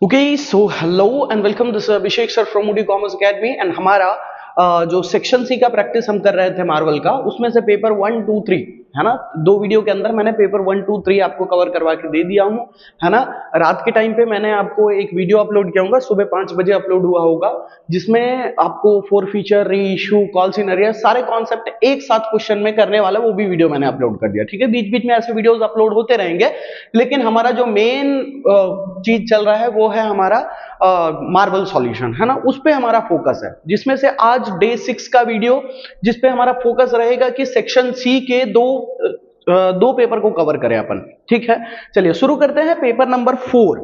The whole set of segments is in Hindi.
Okay, so hello and welcome. This is Abhishek sir from Moody Commerce Academy and हमारा जो सेक्शन सी का प्रैक्टिस हम कर रहे थे मार्वल का, उसमें से पेपर 1, 2, 3 है ना, दो वीडियो के अंदर मैंने पेपर 1, 2, 3 आपको कवर करवा के दे दिया हूँ, है ना। रात के टाइम पे मैंने आपको एक वीडियो अपलोड किया होगा, सुबह 5 बजे अपलोड हुआ होगा, जिसमें आपको फोर फीचर, री इशू, कॉल सिनेरियो, सारे कॉन्सेप्ट एक साथ क्वेश्चन में करने वाला वो भी वीडियो मैंने अपलोड कर दिया। ठीक है, बीच बीच में ऐसे वीडियोस अपलोड होते रहेंगे, लेकिन हमारा जो मेन चीज चल रहा है वो है हमारा मार्वल सॉल्यूशन, है ना, उस पे हमारा फोकस है, जिसमें से आज डे 6 का वीडियो जिसपे हमारा फोकस रहेगा कि सेक्शन सी के दो पेपर को कवर करें अपन। ठीक है, चलिए शुरू करते हैं पेपर नंबर 4।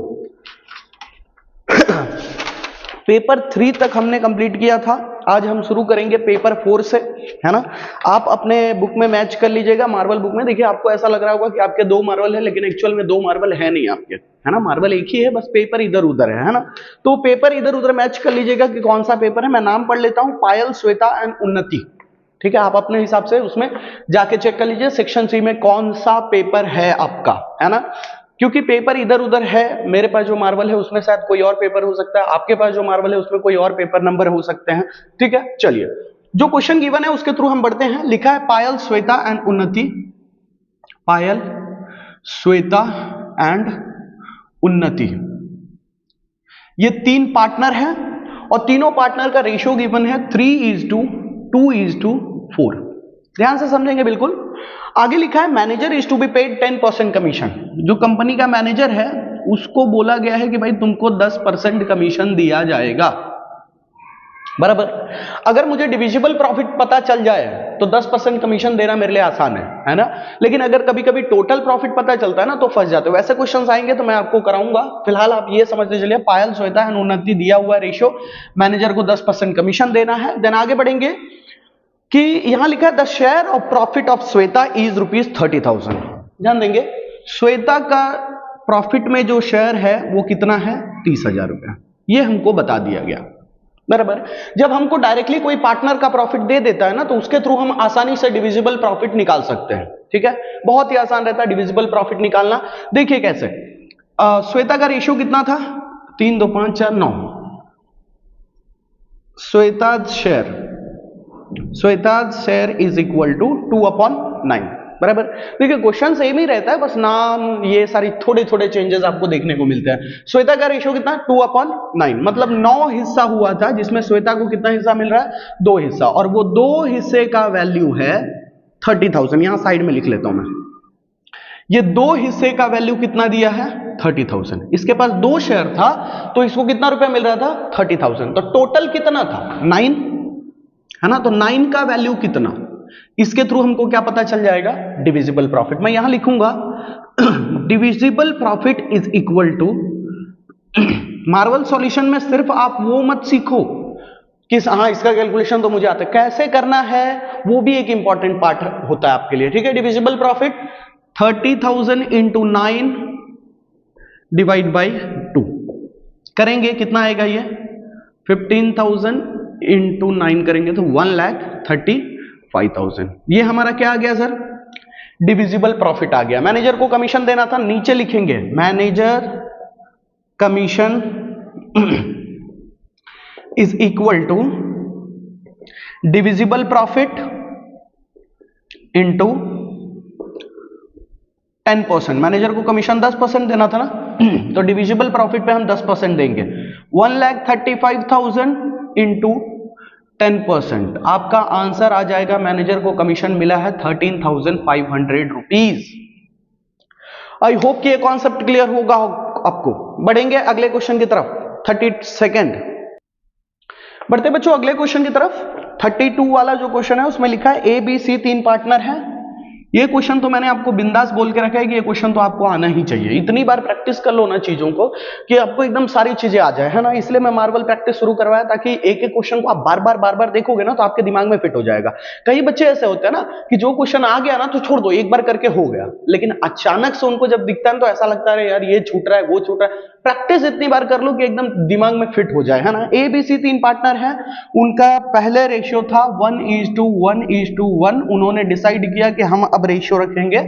पेपर 3 तक हमने कंप्लीट किया था, आज हम शुरू करेंगे पेपर 4 से, है ना। आप अपने बुक में मैच कर लीजिएगा, मार्वल बुक में। देखिए, आपको ऐसा लग रहा होगा कि आपके 2 मार्वल है, लेकिन एक्चुअल में 2 मार्वल है नहीं आपके, है ना, मार्वल एक ही है, बस पेपर इधर उधर है ना। तो पेपर इधर उधर मैच कर लीजिएगा कि कौन सा पेपर है। मैं नाम पढ़ लेता हूं, पायल, श्वेता एंड उन्नति। ठीक है, आप अपने हिसाब से उसमें जाके चेक कर लीजिए सेक्शन सी में कौन सा पेपर है आपका, है ना, क्योंकि पेपर इधर उधर है। मेरे पास जो मार्वल है उसमें शायद कोई और पेपर हो सकता है, आपके पास जो मार्वल है उसमें कोई और पेपर नंबर हो सकते हैं। ठीक है, चलिए जो क्वेश्चन गिवन है उसके थ्रू हम बढ़ते हैं। लिखा है पायल, श्वेता एंड उन्नति। पायल, श्वेता एंड उन्नति, ये 3 पार्टनर हैं और तीनों पार्टनर का रेशियो गिवन है 3:2:4। ध्यान से समझेंगे बिल्कुल। आगे लिखा है manager is to be paid 10% commission. जो कंपनी का मैनेजर है उसको बोला गया है कि भाई तुमको 10% कमीशन दिया जाएगा, बराबर। अगर मुझे डिविजिबल प्रॉफिट पता चल जाए तो 10% कमीशन देना मेरे लिए आसान है ना। लेकिन अगर कभी कभी टोटल प्रॉफिट पता चलता है ना तो फंस जाते हो। वैसे क्वेश्चंस आएंगे तो मैं आपको कराऊंगा। फिलहाल आप ये समझते चलिए, पायल, श्वेता एंड उन्नति दिया हुआ रेशियो, मैनेजर को 10% कमीशन देना है। देन आगे बढ़ेंगे कि यहां लिखा है the share of profit of Shweta is ₹30,000। ध्यान देंगे, श्वेता का प्रॉफिट में जो शेयर है वो कितना है, 30,000 रुपया। ये हमको बता दिया गया, बराबर। जब हमको डायरेक्टली कोई पार्टनर का प्रॉफिट दे देता है ना तो उसके थ्रू हम आसानी से डिविजिबल प्रॉफिट निकाल सकते हैं। ठीक है, बहुत ही आसान रहता है डिविजिबल प्रॉफिट निकालना। देखिए कैसे, श्वेता का रेशियो कितना था, 3, 2, 5, 4, 9। Shweta share is equal to 2/9, बराबर। देखिए क्वेश्चन सेम ही रहता है, बस नाम ये सारी थोड़े थोड़े चेंजेस आपको देखने को मिलते हैं। श्वेता का रेशियो कितना, 2/9, मतलब 9 हिस्सा हुआ था, जिसमें श्वेता को कितना हिस्सा मिल रहा है, 2 हिस्सा, और वो 2 हिस्से का वैल्यू है 30,000। यहां साइड में लिख लेता हूं मैं, ये 2 हिस्से का वैल्यू कितना दिया है, 30,000। इसके पास 2 शेयर था तो इसको कितना रुपया मिल रहा था, 30,000। तो टोटल कितना था, 9, है ना। तो 9 का वैल्यू कितना, इसके थ्रू हमको क्या पता चल जाएगा, डिविजिबल प्रॉफिट। मैं यहां लिखूंगा divisible profit is equal to, Marvel solution में सिर्फ आप वो मत सीखो कि हाँ इसका कैलकुलेशन तो मुझे आता है, कैसे करना है वो भी एक इंपॉर्टेंट पार्ट होता है आपके लिए। ठीक है, divisible profit 30,000 into 9 divide by 2 करेंगे, कितना आएगा ये, 15,000 इंटू 9 करेंगे तो 1,35,000। ये हमारा क्या आ गया सर, डिविजिबल प्रॉफिट आ गया। मैनेजर को कमीशन देना था, नीचे लिखेंगे manager commission is equal to divisible profit into 10%। Manager को कमीशन 10% देना था ना, तो डिविजिबल प्रॉफिट पे हम 10% देंगे, 1,35,000 इंटू 10%। आपका आंसर आ जाएगा, मैनेजर को कमीशन मिला है 13,500 रुपीज। आई होप कि ये कॉन्सेप्ट क्लियर होगा आपको। बढ़ेंगे अगले क्वेश्चन की तरफ, 32nd। बढ़ते बच्चों अगले क्वेश्चन की तरफ। 32 वाला जो क्वेश्चन है उसमें लिखा है ए बी सी 3 पार्टनर है। ये क्वेश्चन तो मैंने आपको बिंदास बोल के रखा है कि ये क्वेश्चन तो आपको आना ही चाहिए। इतनी बार प्रैक्टिस कर लो ना चीजों को कि आपको एकदम सारी चीजें आ जाए, है ना। इसलिए मैं मार्वल प्रैक्टिस शुरू करवाया, ताकि एक एक क्वेश्चन को आप बार बार देखोगे ना तो आपके दिमाग में फिट हो जाएगा। कई बच्चे ऐसे होते हैं ना कि जो क्वेश्चन आ गया ना तो छोड़ दो, एक बार करके हो गया, लेकिन अचानक से उनको जब दिखता है तो ऐसा लगता है यार ये छूट रहा है, वो छूट रहा है। प्रैक्टिस इतनी बार कर लो कि एकदम दिमाग में फिट हो जाए, है ना। ए बी सी 3 पार्टनर है, उनका पहले रेशियो था 1:1:1। उन्होंने डिसाइड किया कि हम अब रेशियो रखेंगे,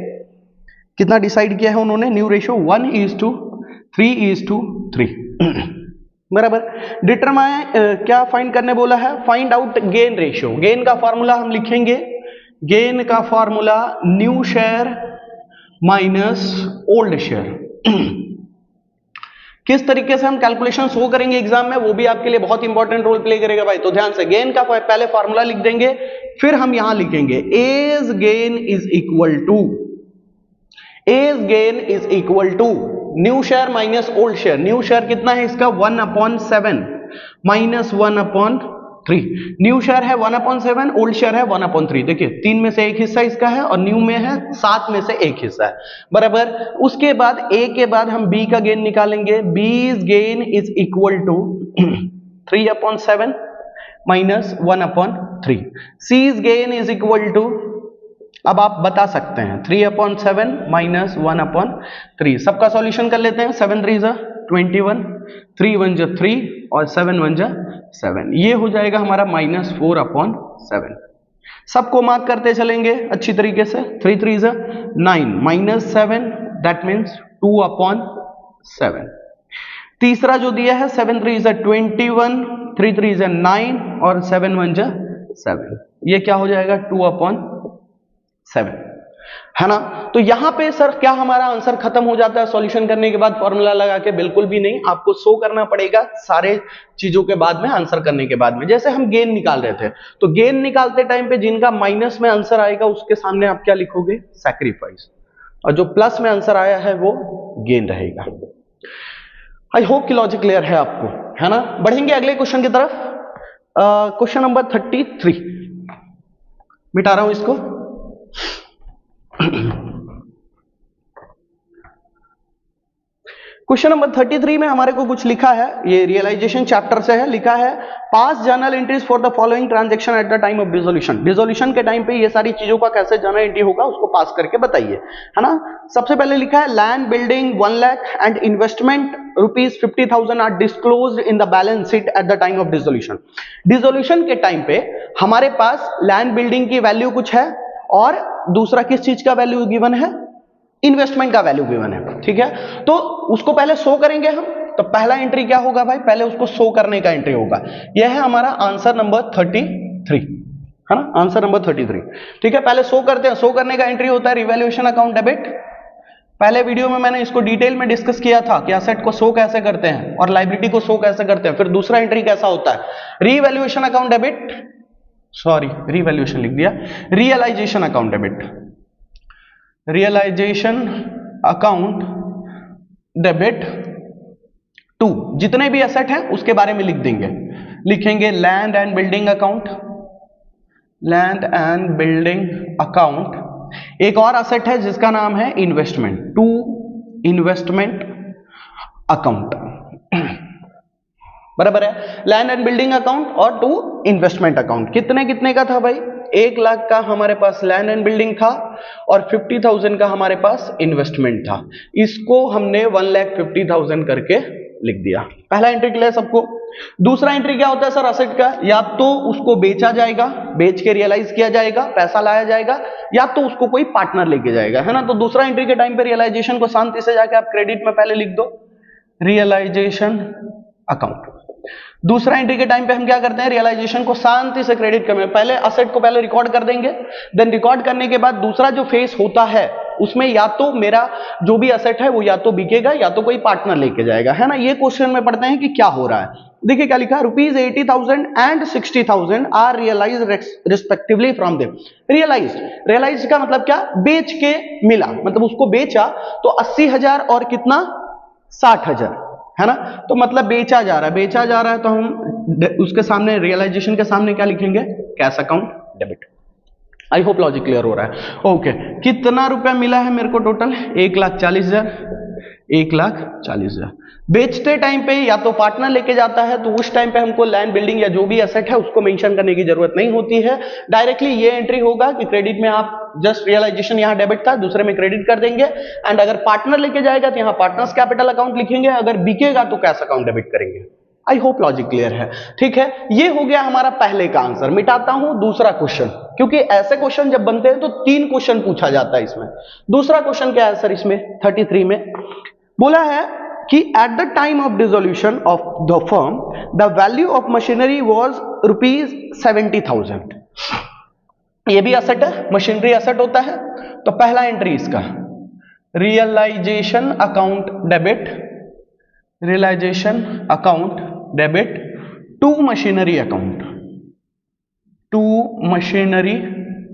कितना डिसाइड किया है उन्होंने, न्यू रेशियो 1:3:3। बराबर। डिटरमाइन क्या फाइंड करने बोला है, find out gain ratio. Gain का फॉर्मूला हम लिखेंगे, गेन का formula new share minus old share. किस तरीके से हम कैलकुलेशन शो करेंगे एग्जाम में, वो भी आपके लिए बहुत इंपॉर्टेंट रोल प्ले करेगा भाई। तो ध्यान से गेन का पहले फॉर्मूला लिख देंगे, फिर हम यहां लिखेंगे A's gain is equal to new share minus old share. New share कितना है इसका 1/7 माइनस 1/3। न्यू शेयर है 1/7, ओल्ड शेयर है 1/3। देखिए 3 में से एक हिस्सा इसका है और न्यू में है 7 में से एक हिस्सा है, बराबर। उसके बाद ए के बाद हम बी का गेन निकालेंगे। B's gain is equal to 3/7 minus 1/3। C's gain is equal to, अब आप बता सकते हैं 3/7 माइनस 1/3। सबका सॉल्यूशन कर लेते हैं। 7 3 जा 21, 3 1 जा 3 और 7 1 जा 7। ये हो जाएगा हमारा -4/7। सबको मार्क करते चलेंगे अच्छी तरीके से। 3 3 जा 9 माइनस 7 दैट मीन्स 2/7। तीसरा जो दिया है 7 3 जा 21, 3 3 जा 9 और 7 1 जा 7। ये क्या हो जाएगा 2/7, है ना। तो यहां पे सर क्या हमारा आंसर खत्म हो जाता है सॉल्यूशन करने के बाद फॉर्मूला लगा के? बिल्कुल भी नहीं, आपको शो करना पड़ेगा सारे चीजों के बाद में, आंसर करने के बाद में। जैसे हम गेन निकाल रहे थे, तो गेन निकालते टाइम पे जिनका माइनस में आंसर आएगा उसके सामने आप क्या लिखोगे, सैक्रिफाइस, और जो प्लस में आंसर आया है वो गेन रहेगा। आई होप कि लॉजिक क्लियर है आपको, है ना। बढ़ेंगे अगले क्वेश्चन की तरफ। क्वेश्चन नंबर 33, मिटा रहा हूं इसको। क्वेश्चन नंबर 33 में हमारे को कुछ लिखा है, ये रियलाइजेशन चैप्टर से है। लिखा है पास journal entries for the following transaction eight the time of dissolution. Dissolution के टाइम पे ये सारी चीजों का कैसे जर्नल एंट्री होगा उसको पास करके बताइए, है ना। सबसे पहले लिखा है land building 1 lakh and investment ₹50,000 are disclosed in the balance sheet at the time of dissolution. Dissolution के टाइम पे हमारे पास लैंड बिल्डिंग की वैल्यू कुछ है और दूसरा किस चीज का वैल्यू गिवन है, इन्वेस्टमेंट का वैल्यू गिवन है, ठीक है। तो उसको पहले शो करेंगे हम। तो पहला एंट्री क्या होगा भाई, पहले उसको शो करने का एंट्री होगा। यह है हमारा आंसर नंबर 33, है ना, आंसर नंबर 33, ठीक है। पहले शो करते हैं, शो करने का एंट्री होता है रिवैल्यूएशन अकाउंट डेबिट। पहले वीडियो में मैंने इसको डिटेल में डिस्कस किया था कि एसेट को शो कैसे करते हैं और लायबिलिटी को शो कैसे करते हैं। फिर दूसरा एंट्री कैसा होता है, revaluation account debit, sorry revaluation लिख दिया, realisation account debit, realisation account debit 2। जितने भी एसेट हैं उसके बारे में लिख देंगे। लिखेंगे land and building account, land and building account. एक और एसेट है जिसका नाम है इन्वेस्टमेंट, 2 इन्वेस्टमेंट अकाउंट, बराबर है। लैंड एंड बिल्डिंग अकाउंट और 2 इन्वेस्टमेंट अकाउंट। कितने कितने का था भाई, 1 लाख का हमारे पास लैंड एंड बिल्डिंग था और 50,000 का हमारे पास इन्वेस्टमेंट था। इसको हमने 1,50,000 करके लिख दिया। पहला एंट्री क्लियर सबको। दूसरा एंट्री क्या होता है सर एसेट का, या तो उसको बेचा जाएगा, बेच के रियलाइज किया जाएगा, पैसा लाया जाएगा, या तो उसको कोई पार्टनर लेके जाएगा, है ना। तो दूसरा एंट्री के टाइम पे रियलाइजेशन को शांति से जाके आप क्रेडिट में पहले लिख दो, रियलाइजेशन अकाउंट। दूसरा एंट्री के टाइम पे हम क्या करते हैं, रियलाइजेशन को शांति से क्रेडिट करने, पहले असेट को पहले रिकॉर्ड कर देंगे। देन रिकॉर्ड करने के बाद दूसरा जो फेस होता है उसमें या तो मेरा जो भी असेट है वो या तो बिकेगा या तो कोई पार्टनर लेके जाएगा, है ना। ये क्वेश्चन में पढ़ते हैं कि क्या हो रहा है। देखिए क्या लिखा है, ₹80,000 and 60,000 are realised respectively from them. Realise का मतलब क्या, बेच के मिला, मतलब उसको बेचा तो 80,000 और कितना 60,000, है ना। तो मतलब बेचा जा रहा है तो हम उसके सामने रियलाइजेशन के सामने क्या लिखेंगे, कैश अकाउंट डेबिट। आई होप लॉजिक क्लियर हो रहा है। ओके, कितना रुपया मिला है मेरे को टोटल, 1,40,000, 1,40,000। बेचते टाइम पे या तो पार्टनर लेके जाता है तो उस टाइम पे हमको लैंड बिल्डिंग या जो भी एसेट है उसको मेंशन करने की जरूरत नहीं होती है। डायरेक्टली ये एंट्री होगा कि क्रेडिट में आप जस्ट रियलाइजेशन यहाँ डेबिट था, दूसरे में क्रेडिट कर देंगे। एंड अगर पार्टनर लेके जाएगा तो यहाँ पार्टनर्स कैपिटल अकाउंट लिखेंगे, अगर बिकेगा तो कैश अकाउंट डेबिट करेंगे। आई होप लॉजिक क्लियर है, ठीक है। ये हो गया हमारा पहले का आंसर। मिटाता हूं दूसरा क्वेश्चन, क्योंकि ऐसे क्वेश्चन जब बनते हैं तो 3 क्वेश्चन पूछा जाता है इसमें। दूसरा क्वेश्चन क्या है सर इसमें, 33 में बोला है कि eight the time of dissolution of the firm the value of machinery was ₹70,000। ये भी असेट है, मशीनरी असेट होता है। तो पहला एंट्री इसका realisation account debit, realisation account debit to machinery account, to machinery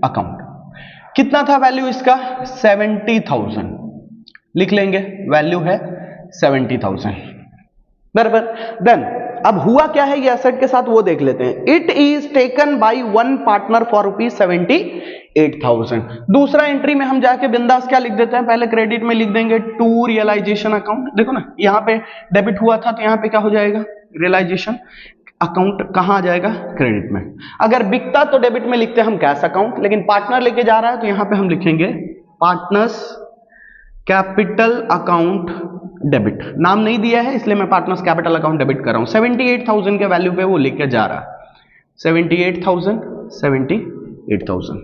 account. कितना था वैल्यू इसका? 70,000 लिख लेंगे, वैल्यू है 70,000 बराबर। देन अब हुआ क्या है ये एसेट के साथ वो देख लेते हैं। It is taken by one partner for ₹78,000। दूसरा एंट्री में हम जाके बिंदास क्या लिख देते हैं, पहले क्रेडिट में लिख देंगे टू रियलाइजेशन अकाउंट। देखो ना यहां पे डेबिट हुआ था तो यहां पे क्या हो जाएगा, रियलाइजेशन अकाउंट कहां आ जाएगा, क्रेडिट में। अगर बिकता तो डेबिट में लिखते हैं हम कैश अकाउंट, लेकिन पार्टनर लेके जा रहा है तो यहां पे हम लिखेंगे पार्टनर्स कैपिटल अकाउंट डेबिट। नाम नहीं दिया है इसलिए मैं पार्टनर्स कैपिटल अकाउंट डेबिट कर रहा हूं। 78,000 के वैल्यू पे वो लेके जा रहा है, 78,000।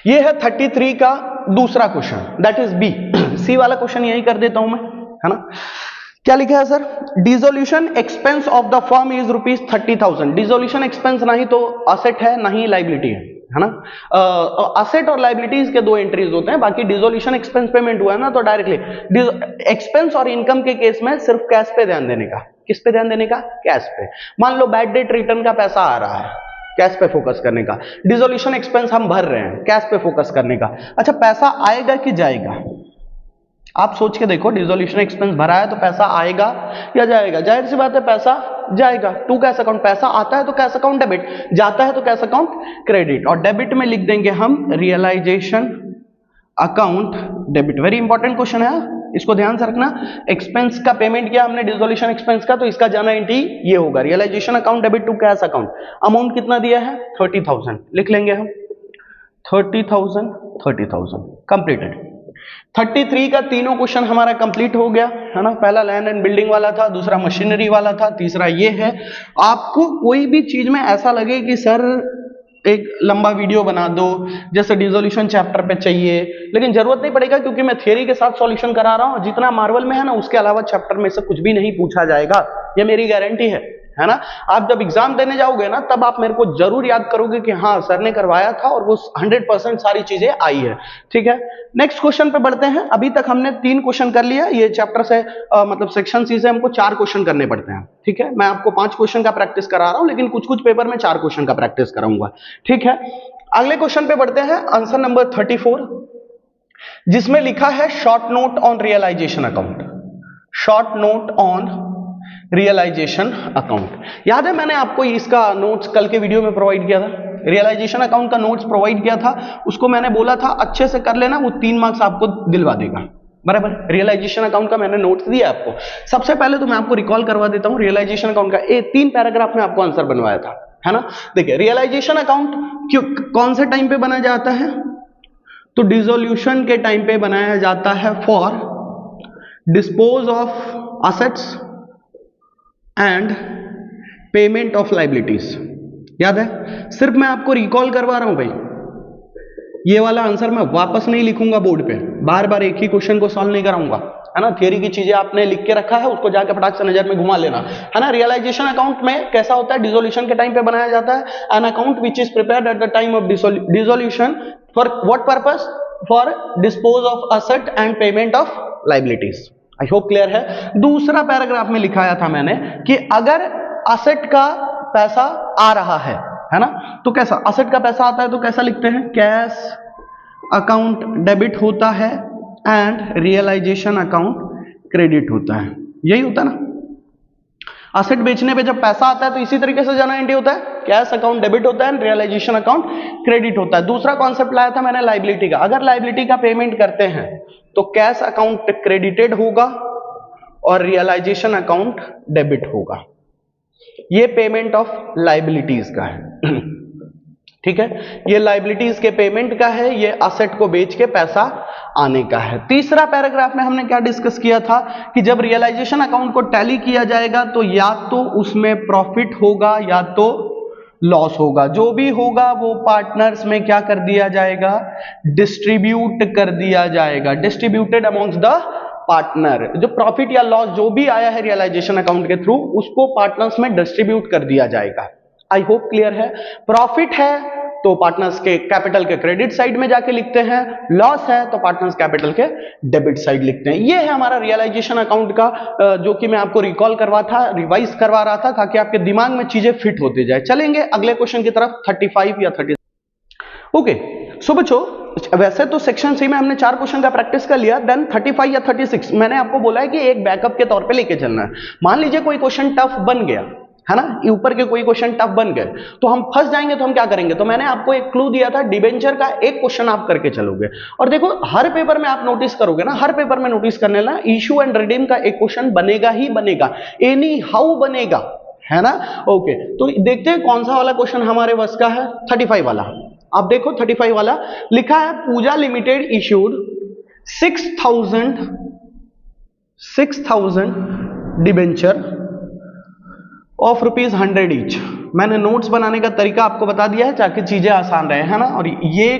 ये है 33 का दूसरा क्वेश्चन, दैट इज बी। सी वाला क्वेश्चन यही कर देता हूं मैं, है ना। क्या लिखा है sir? Dissolution expense of the firm is ₹30,000। Dissolution expense ना ही तो असेट है ना ही लाइबिलिटी है ना। असेट और लाइबिलिटीज के दो एंट्रीज होते हैं, बाकी डिसोल्यूशन एक्सपेंस पेमेंट हुआ है ना तो डायरेक्टली एक्सपेंस और इनकम के केस में सिर्फ कैश पे ध्यान देने का। किस पे ध्यान देने का? कैश पे। मान लो बैड डेट रिटर्न का पैसा आ रहा है, कैश पे फोकस करने का। डिसोल्यूशन एक्सपेंस हम भर रहे हैं, कैश पे फोकस करने का। अच्छा पैसा आएगा कि जाएगा? आप सोच के देखो, डिसोल्यूशन एक्सपेंस भरा है तो पैसा आएगा या जाएगा? जाहिर सी बात है पैसा जाएगा। टू कैश अकाउंट, पैसा आता है तो कैश अकाउंट डेबिट, जाता है तो कैश अकाउंट क्रेडिट। और डेबिट में लिख देंगे हम realisation account debit. Very important question है, इसको ध्यान से रखना। एक्सपेंस का पेमेंट किया हमने डिसोल्यूशन एक्सपेंस का, तो इसका जाना एंट्री ये होगा, realisation account debit to cash account. Amount कितना दिया है? 30,000 लिख लेंगे हम, 30,000 कंप्लीटेड। 33 का तीनों क्वेश्चन हमारा कंप्लीट हो गया, है ना। पहला लैंड एंड बिल्डिंग वाला था, दूसरा मशीनरी वाला था, तीसरा ये है। आपको कोई भी चीज में ऐसा लगे कि सर एक लंबा वीडियो बना दो, जैसे डिसोल्यूशन चैप्टर पे चाहिए, लेकिन जरूरत नहीं पड़ेगा क्योंकि मैं थ्योरी के साथ सॉल्यूशन करा रहा हूं। जितना मार्वल में है ना उसके अलावा चैप्टर में से कुछ भी नहीं पूछा जाएगा, ये मेरी गारंटी है ना। आप जब एग्जाम देने जाओगे ना तब आप मेरे को जरूर याद करोगे कि हाँ सर ने करवाया था और वो 100% सारी चीजें आई है, ठीक है। नेक्स्ट क्वेश्चन पे बढ़ते हैं। अभी तक हमने 3 क्वेश्चन कर लिया, ये चैप्टर से मतलब सेक्शन सी से हमको 4 क्वेश्चन करने पड़ते हैं, ठीक है। मैं आपको 5 क्वेश्चन का प्रैक्टिस करा रहा हूं, लेकिन कुछ कुछ पेपर में 4 क्वेश्चन का प्रैक्टिस कराऊंगा, ठीक है। अगले क्वेश्चन पे बढ़ते हैं, आंसर नंबर 34, जिसमें लिखा है short note on realisation account. Short note on realisation account. याद है मैंने आपको इसका नोट्स कल के वीडियो में प्रोवाइड किया था, रियलाइजेशन अकाउंट का नोट्स प्रोवाइड किया था। उसको मैंने बोला था अच्छे से कर लेना, वो 3 मार्क्स आपको दिलवा देगा, बराबर। रियलाइजेशन अकाउंट का मैंने नोट्स दिया आपको। सबसे पहले तो मैं आपको रिकॉल करवा देता हूं, रियलाइजेशन अकाउंट का 3 पैराग्राफ में आपको आंसर बनवाया था, है ना। देखिए रियलाइजेशन अकाउंट क्यों कौन से टाइम पे बनाया जाता है? तो डिसोल्यूशन के टाइम पे बनाया जाता है for dispose of assets and payment of liabilities. याद है, सिर्फ मैं आपको रिकॉल करवा रहा हूं भाई। ये वाला आंसर मैं वापस नहीं लिखूंगा बोर्ड पे, बार बार एक ही क्वेश्चन को सॉल्व नहीं कराऊंगा, है ना। थियरी की चीजें आपने लिख के रखा है, उसको जाकर फटाक से नजर में घुमा लेना, है ना। रियलाइजेशन अकाउंट में कैसा होता है? डिसोल्यूशन के टाइम पे बनाया जाता है। An account which is prepared eight the time of dissolution for what purpose? For dispose of asset and payment of liabilities. I hope clear है। दूसरा पैराग्राफ में लिखाया था मैंने कि अगर असेट का पैसा आ रहा है ना, तो कैसा? असेट का पैसा आता है तो कैसा लिखते हैं? कैश अकाउंट डेबिट होता है एंड रियलाइजेशन अकाउंट क्रेडिट होता है। यही होता है ना। असेट बेचने पे जब पैसा आता है तो इसी तरीके से जाना एंट्री होता है, कैश अकाउंट डेबिट होता है, रियलाइजेशन अकाउंट क्रेडिट होता है। दूसरा कॉन्सेप्ट लाया था मैंने लाइबिलिटी का। अगर लाइबिलिटी का पेमेंट करते हैं तो कैश अकाउंट क्रेडिटेड होगा और रियलाइजेशन अकाउंट डेबिट होगा। ये पेमेंट ऑफ लाइबिलिटीज का है, ठीक है। ये लाइबिलिटीज के पेमेंट का है, ये असेट को बेच के पैसा आने का है। तीसरा पैराग्राफ में हमने क्या डिस्कस किया था कि जब रियलाइजेशन अकाउंट को टैली किया जाएगा तो या तो उसमें प्रॉफिट होगा या तो लॉस होगा। जो भी होगा वो पार्टनर्स में क्या कर दिया जाएगा? डिस्ट्रीब्यूट कर दिया जाएगा, डिस्ट्रीब्यूटेड अमॉन्ग्स द पार्टनर, जो प्रॉफिट या लॉस जो भी आया है रियलाइजेशन अकाउंट के थ्रू उसको पार्टनर्स में डिस्ट्रीब्यूट कर दिया जाएगा। आई होप क्लियर है। प्रॉफिट है तो पार्टनर्स के कैपिटल के क्रेडिट साइड में जाके लिखते हैं, लॉस है तो पार्टनर्स कैपिटल के डेबिट साइड लिखते हैं। ये है हमारा रियलाइजेशन अकाउंट का जो कि मैं आपको रिकॉल रिवाइज करवा रहा था ताकि आपके दिमाग में चीजें फिट होती जाए। चलेंगे अगले क्वेश्चन की तरफ, 35 या 30। ओके सो बच्चों, वैसे तो सेक्शन सी में हमने 4 क्वेश्चन का प्रैक्टिस कर लिया, देन 35 या 36 मैंने आपको बोला है कि एक बैकअप के तौर पे लेके चलना है। मान लीजिए कोई क्वेश्चन टफ बन गया है ना, ऊपर के कोई क्वेश्चन टफ बन गए तो हम फंस जाएंगे, तो हम क्या करेंगे? तो मैंने आपको एक क्लू दिया था, डिबेंचर का एक क्वेश्चन आप करके चलोगे। और देखो हर पेपर में आप नोटिस करोगे ना, हर पेपर में नोटिस करने ला इशू एंड रिडीम का एक क्वेश्चन बनेगा ही बनेगा, एनी हाउ बनेगा, है ना। ओके तो देखते हैं कौन सा वाला क्वेश्चन हमारे बस का है। 35 वाला आप देखो, 35 वाला लिखा है Pooja limited issued 6,000 debenture of ₹100 each. मैंने नोट्स बनाने का तरीका आपको बता दिया है ताकि चीजें आसान रहे, है ना। और ये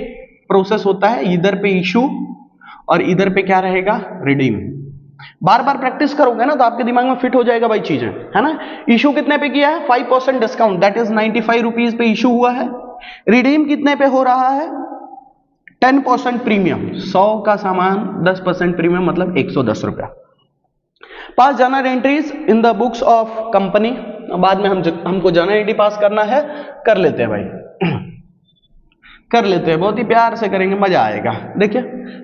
प्रोसेस होता है, इधर पे इशू और इधर पे क्या रहेगा? रिडीम। बार बार प्रैक्टिस करोगे ना तो आपके दिमाग में फिट हो जाएगा भाई चीजें, है ना। इशू कितने पे किया है? 5% डिस्काउंट, दैट इज 95 रुपीज पे इशू हुआ है। रिडीम कितने पे हो रहा है? 10% प्रीमियम, 100 का सामान 10% प्रीमियम मतलब 110 रुपया। पास journal entries in the books of company, बाद में हमको जर्नल एंट्री पास करना है, कर लेते हैं भाई कर लेते हैं, बहुत ही प्यार से करेंगे, मजा आएगा। देखिए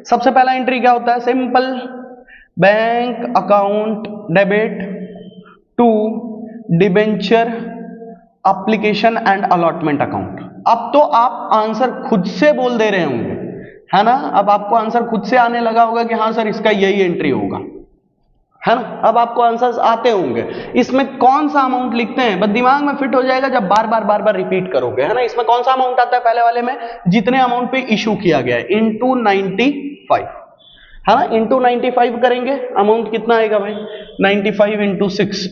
सबसे पहला एंट्री क्या होता है? Simple bank account debit to debenture application and allotment account. अब तो आप आंसर खुद से बोल दे रहे होंगे, है ना। अब आपको आंसर खुद से आने लगा होगा कि हाँ सर इसका यही एंट्री होगा, है ना। अब आपको आंसर्स आते होंगे। इसमें कौन सा अमाउंट लिखते हैं बस दिमाग में फिट हो जाएगा जब बार बार रिपीट करोगे, है ना। इसमें कौन सा अमाउंट आता है? पहले वाले में जितने अमाउंट पे इशू किया गया है इंटू 95, है ना। इंटू 95 करेंगे, अमाउंट कितना आएगा भाई? 95 इंटू 6,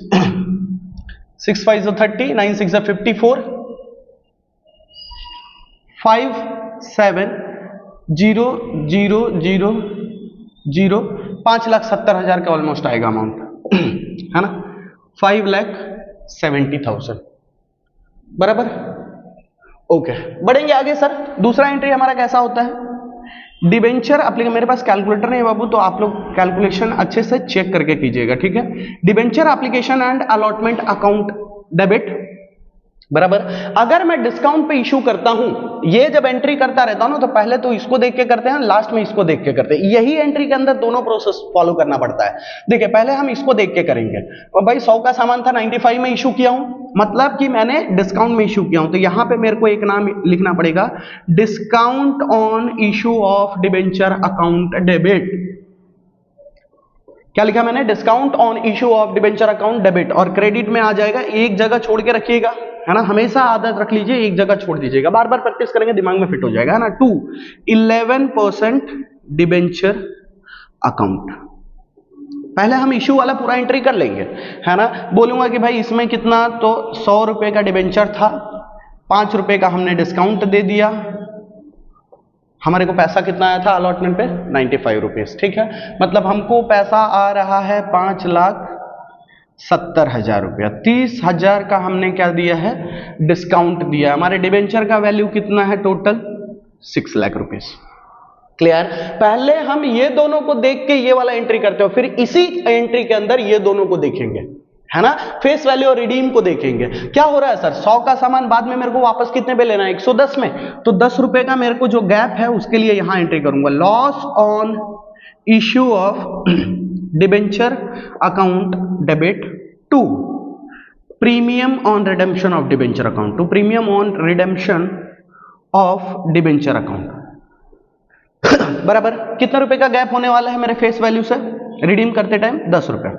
6 5 30, 9 6 54, 5 7 0 0 0 0, 5,70,000 का ऑलमोस्ट आएगा अमाउंट, है ना। 5,70,000 बराबर। ओके बढ़ेंगे आगे सर। दूसरा एंट्री हमारा कैसा होता है? डिबेंचर एप्लीकेशन, मेरे पास कैलकुलेटर नहीं है बाबू तो आप लोग कैलकुलेशन अच्छे से चेक करके कीजिएगा, ठीक है। Debenture application and allotment account debit बराबर। अगर मैं डिस्काउंट पे इशू करता हूं, ये जब एंट्री करता रहता हूं ना तो पहले तो इसको देख के करते हैं, लास्ट में इसको देख के करते हैं। यही एंट्री के अंदर दोनों प्रोसेस फॉलो करना पड़ता है। देखिए पहले हम इसको देख के करेंगे, और भाई 100 का सामान था, 95 में इशू किया हूं, मतलब कि मैंने डिस्काउंट में इशू किया हूं, तो यहां पे मेरे को एक नाम लिखना पड़ेगा, discount on issue of debenture account debit. क्या लिखा मैंने? Discount on issue of debenture account debit. और क्रेडिट में आ जाएगा, एक जगह छोड़ के रखिएगा, है ना। हमेशा आदत रख लीजिए, एक जगह छोड़ दीजिएगा, बार बार प्रैक्टिस करेंगे दिमाग में फिट हो जाएगा, है ना। 2 11% डिबेंचर अकाउंट। पहले हम इशू वाला पूरा एंट्री कर लेंगे, है ना। बोलूंगा कि भाई इसमें कितना, तो 100 रुपए का डिबेंचर था, 5 रुपए का हमने डिस्काउंट दे दिया, हमारे को पैसा कितना आया था अलॉटमेंट पे? 95 रुपीज, ठीक है। मतलब हमको पैसा आ रहा है 5,70,000 रुपया। 30,000 का हमने क्या दिया है? डिस्काउंट दिया। हमारे डिबेंचर का वैल्यू कितना है टोटल? 6 लाख रुपीज। क्लियर? पहले हम ये दोनों को देख के ये वाला एंट्री करते हो, फिर इसी एंट्री के अंदर ये दोनों को देखेंगे, है ना। फेस वैल्यू और रिडीम को देखेंगे। क्या हो रहा है सर? 100 का सामान बाद में मेरे को वापस कितने पे लेना है? 110 में, तो 10 रुपए का मेरे को जो गैप है उसके लिए यहां एंट्री करूंगा, loss on issue of debenture account debit to premium on redemption of debenture account, to premium on redemption of debenture account बराबर। कितने रुपए का गैप होने वाला है मेरे फेस वैल्यू से रिडीम करते टाइम? 10 रुपए।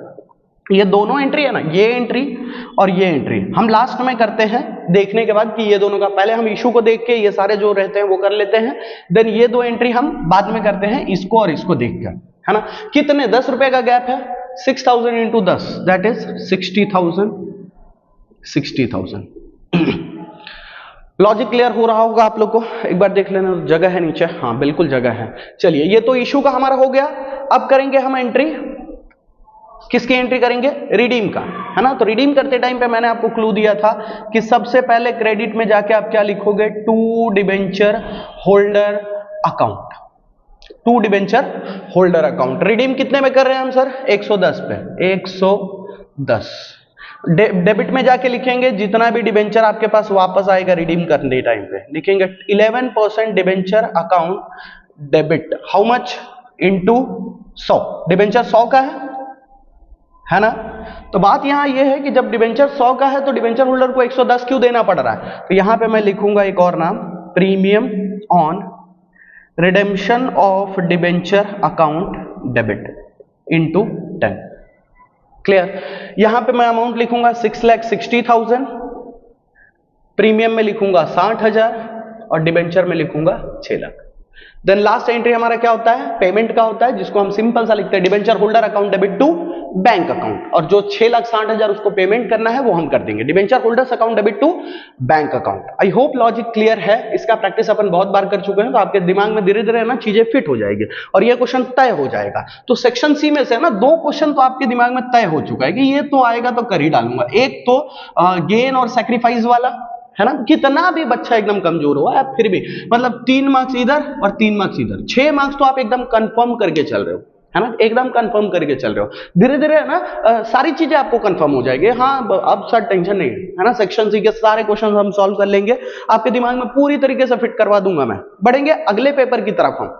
ये दोनों एंट्री है ना, ये एंट्री और ये एंट्री हम लास्ट में करते हैं देखने के बाद कि ये दोनों का, पहले हम इशू को देख के ये सारे जो रहते हैं वो कर लेते हैं, देन ये दो एंट्री हम बाद में करते हैं इसको और इसको देखकर, है ना। कितने? 10 रुपए का गैप है, 6,000 into 10 that is 60,000। Logic clear हो रहा होगा आप लोग को? एक बार देख लेना, जगह है नीचे? हाँ बिल्कुल जगह है। चलिए ये तो इशू का हमारा हो गया। अब करेंगे हम एंट्री किसकी एंट्री करेंगे? रिडीम का, है ना। तो रिडीम करते टाइम पे मैंने आपको क्लू दिया था कि सबसे पहले क्रेडिट में जाके आप क्या लिखोगे? To debenture holder account, to debenture holder account. Redeem कितने में कर रहे हैं हम सर? 110 पे, 110। डेबिट में जाके लिखेंगे जितना भी डिबेंचर आपके पास वापस आएगा रिडीम करने टाइम पे, लिखेंगे 11% debenture account debit, how much? Into 100। Debenture 100 का है ना। तो बात यहां यह है कि जब डिबेंचर 100 का है तो डिबेंचर होल्डर को 110 क्यों देना पड़ रहा है? तो यहां पे मैं लिखूंगा एक और नाम, premium on redemption of debenture account debit into 10। Clear? यहां पे मैं अमाउंट लिखूंगा 6,60,000, प्रीमियम में लिखूंगा 60,000 और डिबेंचर में लिखूंगा 6 लाख। देन लास्ट एंट्री हमारा क्या होता है? पेमेंट का होता है, जिसको हम सिंपल सा लिखते हैं debenture holder account debit to bank account, और जो 6,60,000 उसको पेमेंट करना है वो हम कर देंगे debenture holders account debit to bank account. I hope logic clear है। इसका प्रैक्टिस अपन बहुत बार कर चुके हैं, तो आपके दिमाग में धीरे धीरे ना चीजें फिट हो जाएगी और ये क्वेश्चन तय हो जाएगा। तो सेक्शन सी में से ना 2 क्वेश्चन तो आपके दिमाग में तय हो चुका है कि ये तो आएगा तो कर ही डालूंगा। एक तो गेन और सैक्रिफाइस वाला, है ना। कितना भी बच्चा एकदम कमजोर हो आप फिर भी मतलब 3 मार्क्स इधर और 3 मार्क्स इधर, 6 मार्क्स तो आप एकदम कंफर्म करके चल रहे हो, है ना, एकदम कंफर्म करके चल रहे हो। धीरे धीरे है ना सारी चीजें आपको कंफर्म हो जाएगी। हाँ अब सर टेंशन नहीं है ना, सेक्शन सी के सारे क्वेश्चन हम सॉल्व कर लेंगे, आपके दिमाग में पूरी तरीके से फिट करवा दूंगा मैं। बढ़ेंगे अगले पेपर की तरफ हम।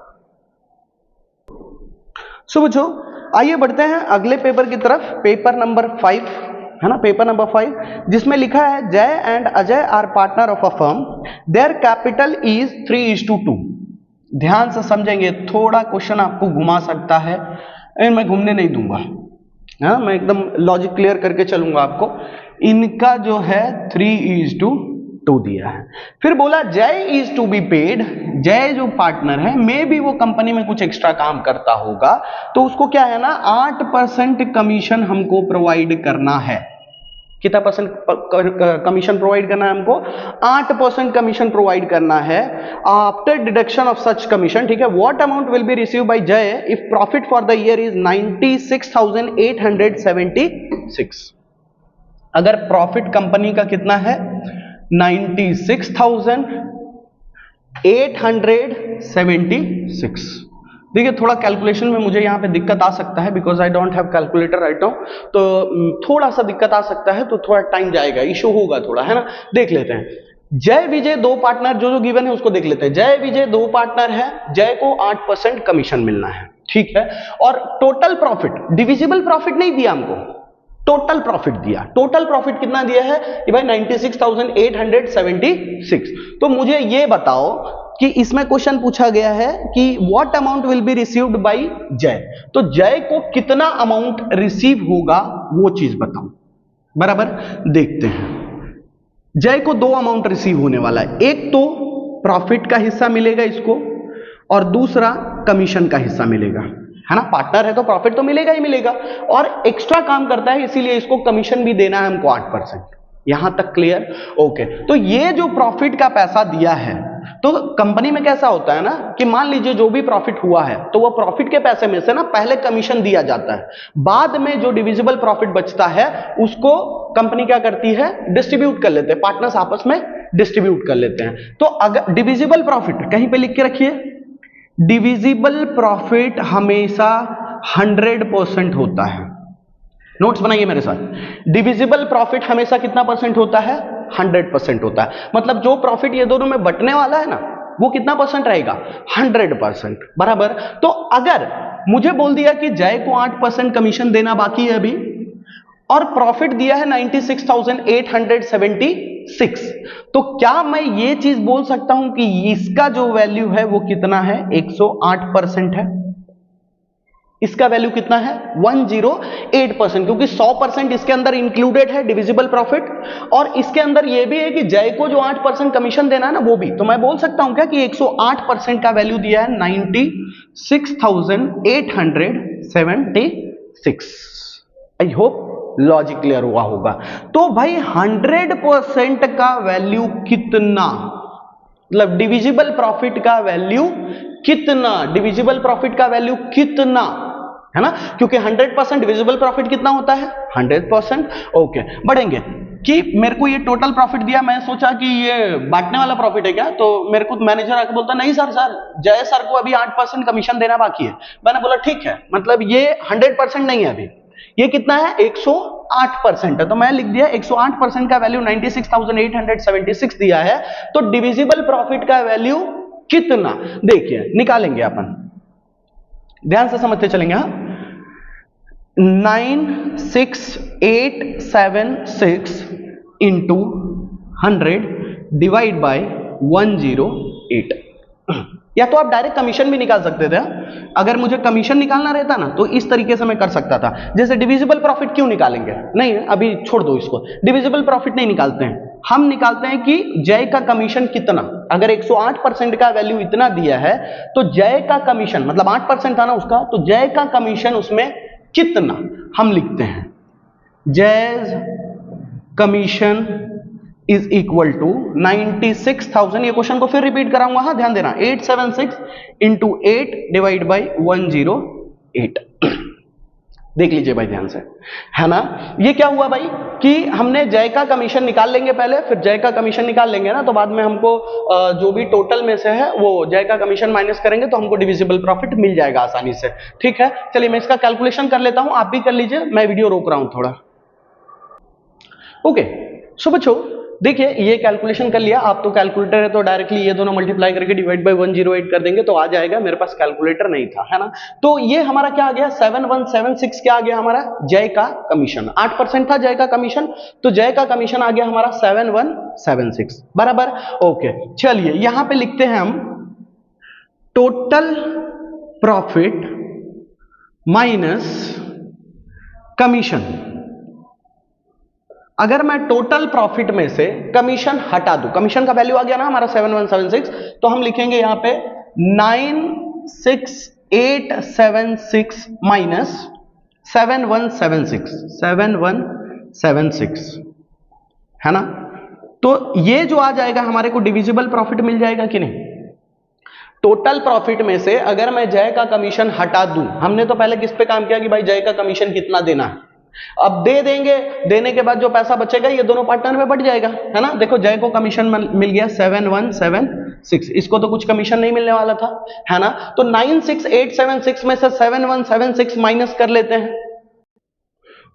सो बच्चों आइए बढ़ते हैं अगले पेपर की तरफ, पेपर नंबर 5, है ना, पेपर नंबर 5, जिसमें लिखा है Jay and Ajay are partner of a firm, their capital is 3:2। ध्यान से समझेंगे, थोड़ा क्वेश्चन आपको घुमा सकता है, मैं घूमने नहीं दूंगा, हाँ मैं एकदम लॉजिक क्लियर करके चलूंगा आपको। इनका जो है 3:2 दिया है। फिर बोला जय इज टू बी पेड, जय जो पार्टनर है मे भी वो कंपनी में कुछ एक्स्ट्रा काम करता होगा, तो उसको क्या है ना 8% कमीशन हमको प्रोवाइड करना है। कितना परसेंट कमीशन प्रोवाइड करना है हमको? 8% कमीशन प्रोवाइड करना है after deduction of such commission, ठीक है। What amount will be receive by Jay if profit for the year is 96,876। अगर प्रॉफिट कंपनी का कितना है 96,876। देखिए थोड़ा कैलकुलेशन में मुझे यहाँ पे दिक्कत आ सकता है because I don't have calculator right now, तो थोड़ा सा दिक्कत आ सकता है, तो थोड़ा टाइम जाएगा, इशू होगा थोड़ा, है ना। देख लेते हैं जय विजय 2 पार्टनर, जो गिवन है उसको देख लेते हैं। जय विजय 2 पार्टनर है, जय को 8% कमीशन मिलना है, ठीक है। और टोटल प्रॉफिट, डिविजिबल प्रॉफिट नहीं दिया हमको, टोटल प्रॉफिट दिया। टोटल प्रॉफिट कितना दिया है कि भाई 96,876। तो मुझे ये बताओ कि इसमें क्वेश्चन पूछा गया है कि what amount will be received by जय, तो जय को कितना अमाउंट रिसीव होगा वो चीज बताओ, बराबर। देखते हैं जय को 2 अमाउंट रिसीव होने वाला है, एक तो प्रॉफिट का हिस्सा मिलेगा इसको और दूसरा कमीशन का हिस्सा मिलेगा, है ना। पार्टनर है तो प्रॉफिट तो मिलेगा ही मिलेगा, और एक्स्ट्रा काम करता है इसीलिए इसको कमीशन भी देना है हमको 8%। यहां तक क्लियर? ओके। तो ये जो प्रॉफिट का पैसा दिया है, तो कंपनी में कैसा होता है ना कि मान लीजिए जो भी प्रॉफिट हुआ है तो वो प्रॉफिट के पैसे में से ना पहले कमीशन दिया जाता है, बाद में जो डिविजिबल प्रॉफिट बचता है उसको कंपनी क्या करती है डिस्ट्रीब्यूट कर लेते हैं, पार्टनर्स आपस में डिस्ट्रीब्यूट कर लेते हैं। तो अगर डिविजिबल प्रॉफिट कहीं पे लिख के रखिए, डिविजिबल प्रॉफिट हमेशा 100% होता है। नोट्स बनाइए मेरे साथ, डिविजिबल प्रॉफिट हमेशा कितना परसेंट होता है? 100% होता है। मतलब जो प्रॉफिट ये दोनों में बंटने वाला है ना वो कितना परसेंट रहेगा? 100%, बराबर। तो अगर मुझे बोल दिया कि जय को 8% कमीशन देना बाकी है अभी और प्रॉफिट दिया है 96,876, तो क्या मैं ये चीज बोल सकता हूं कि इसका जो वैल्यू है वो कितना है? 108% है। इसका वैल्यू कितना है? 108%, क्योंकि 100% इसके अंदर इंक्लूडेड है डिविजिबल प्रॉफिट, और इसके अंदर यह भी है कि जय को जो 8% कमीशन देना है ना वो भी। तो मैं बोल सकता हूं क्या कि 108% का वैल्यू दिया है 96,876। आई होप लॉजिक क्लियर हुआ होगा। तो भाई 100% का वैल्यू कितना, मतलब डिविजिबल प्रॉफिट का वैल्यू कितना, डिविजिबल प्रॉफिट का वैल्यू कितना, है ना, क्योंकि 100% डिविजिबल प्रॉफिट कितना होता है 100%। ओके, बढ़ेंगे कि मेरे को ये टोटल प्रॉफिट दिया, मैं सोचा कि ये बांटने वाला प्रॉफिट है क्या, तो मेरे को मैनेजर आके बोलता नहीं सर जय सर को अभी 8% कमीशन देना बाकी है। मैंने बोला ठीक है, मतलब ये 100% नहीं है, अभी ये कितना है 108% है, तो मैं लिख दिया 108% का वैल्यू 96,876 दिया है, तो डिविजिबल प्रॉफिट का वैल्यू कितना, देखिए निकालेंगे अपन, ध्यान से समझते चलेंगे। हाँ, 96,876 इंटू 100 डिवाइड बाय 108। या तो आप डायरेक्ट कमीशन भी निकाल सकते थे, अगर मुझे कमीशन निकालना रहता ना तो इस तरीके से मैं कर सकता था। जैसे डिविजिबल प्रॉफिट क्यों निकालेंगे, नहीं अभी छोड़ दो इसको, डिविजिबल प्रॉफिट नहीं निकालते हैं, हम निकालते हैं कि जय का कमीशन कितना। अगर 108% का वैल्यू इतना दिया है तो जय का कमीशन, मतलब 8% था ना उसका, तो जय का कमीशन उसमें कितना, हम लिखते हैं जय's कमीशन इज इक्वल टू 96,000। ये क्वेश्चन को फिर रिपीट कराऊंगा, हाँ ध्यान देना, 876 इंटू 8 डिवाइड बाई 108। देख लीजिए भाई ध्यान से, है ना। ये क्या हुआ भाई कि हमने जय का कमीशन निकाल लेंगे पहले, फिर जय का कमीशन निकाल लेंगे ना, तो बाद में हमको जो भी टोटल में से है वो जय का कमीशन माइनस करेंगे तो हमको डिविजिबल प्रॉफिट मिल जाएगा आसानी से। ठीक है, चलिए मैं इसका कैलकुलेशन कर लेता हूं, आप भी कर लीजिए, मैं वीडियो रोक रहा हूं थोड़ा। ओके, सो बच्चों देखिए ये कैलकुलेशन कर लिया, आप तो कैलकुलेटर है तो डायरेक्टली ये दोनों मल्टीप्लाई करके डिवाइड बाय 108 कर देंगे तो आ जाएगा, मेरे पास कैलकुलेटर नहीं था, है ना। तो ये हमारा क्या आ गया 7176, क्या आ गया हमारा जय का कमीशन, 8% था जय का कमीशन, तो जय का कमीशन आ गया हमारा 7176 बराबर। ओके, चलिए यहां पे लिखते हैं हम टोटल प्रॉफिट माइनस कमीशन। अगर मैं टोटल प्रॉफिट में से कमीशन हटा दूं, कमीशन का वैल्यू आ गया ना हमारा 7176, तो हम लिखेंगे यहां पे 96876 माइनस 7176 है ना। तो ये जो आ जाएगा हमारे को डिविजिबल प्रॉफिट मिल जाएगा कि नहीं। टोटल प्रॉफिट में से अगर मैं जय का कमीशन हटा दूं, हमने तो पहले किस पे काम किया कि भाई जय का कमीशन कितना देना है, अब दे देंगे, देने के बाद जो पैसा बचेगा ये दोनों पार्टनर में बढ़ जाएगा, है ना। देखो जय को कमीशन मिल गया 7176, इसको तो कुछ कमीशन नहीं मिलने वाला था, है ना। तो 96876 में से 7176 माइनस कर लेते हैं,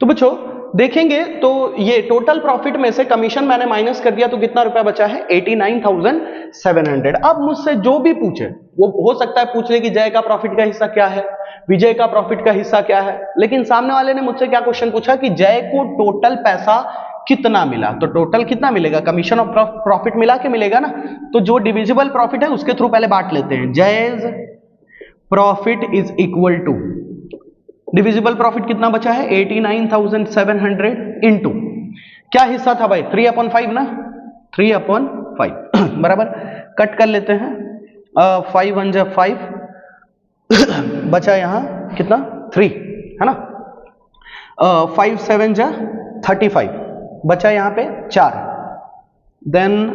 तो बच्चों देखेंगे तो ये टोटल प्रॉफिट में से कमीशन मैंने माइनस कर दिया तो कितना रुपया बचा है 89,700। अब मुझसे जो भी पूछे, वो हो सकता है पूछ ले कि जय का प्रॉफिट का हिस्सा क्या है, विजय का प्रॉफिट का हिस्सा क्या है, लेकिन सामने वाले ने मुझसे क्या क्वेश्चन पूछा कि जय को टोटल पैसा कितना मिला, तो टोटल कितना मिलेगा, कमीशन और प्रॉफिट मिला के मिलेगा ना। तो जो डिविजिबल प्रॉफिट है उसके थ्रू पहले बांट लेते हैं, Jay's profit is equal to divisible profit कितना बचा है 89,700 इंटू क्या हिस्सा था भाई 3/5 ना, 3/5 बराबर। कट कर लेते हैं, 5 1 जा 5 बचा यहां कितना 3 है ना, 5 7 जा 35 बचा यहां पे 4, देन